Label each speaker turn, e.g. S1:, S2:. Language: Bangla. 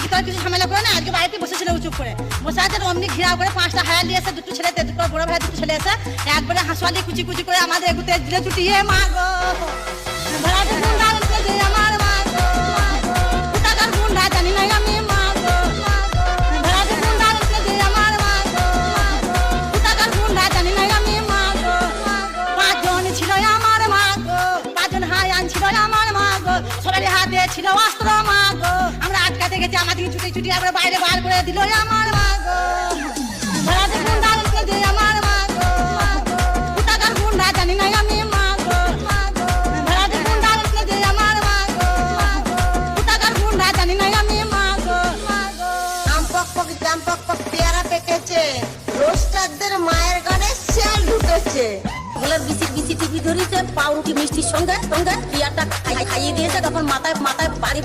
S1: তো আর কিছু ঝামেলা করে না, আজকে বাড়িতে বসেছিল চুপ করে বসে আছে। অমনি ঘিরাও করে 5টা হায়ার নিয়ে এসে, দুটো ছেলে, দুটো বড় ভাই, দুটো ছেলে এসে একবারে হাঁসুয়ালি কুচি কুচি করে আমাদের এগুতে দিলে চুটিয়ে মা গো ভাড়াতে গুন্ডা উঠে যে আমার মা গো, কোথাকার গুন্ডা জানি না আমি মা গো, ভাড়াতে গুন্ডা উঠে যে আমার মা গো, কোথাকার গুন্ডা জানি না আমি মা গো। 5 জন ছিল আমার মা গো, 5 জন হায়ান ছিল আমার মা গো, সবারই হাতে ছিল অস্ত্র মা গো। আমরা আটকাতে গেছি, আমাদেরকে ছুটি ছুটি আমরা বাইরে বার করে দিল আমার মা গো, ভাড়াতে গুন্ডা উঠে যে আমার মা গো, কোথাকার গুন্ডা জানি না আমি মা গো, ভাড়াতে গুন্ডা উঠে যে আমার মা গো, কোথাকার গুন্ডা জানি না আমি মা গো।
S2: আম পক পক জাম পক পক পেয়ারা পেকেছে, রোস্টারদের মায়ের ঘরে শেয়াল ঢুকেছে।
S3: বলে বিসি বিসি টিভি ধরেছে, পাউরুটি মিষ্টির সঙ্গে সঙ্গে পিয়াটা খাইয়ে দিয়েছে, তখন মাথায় মাথায় বাড়ি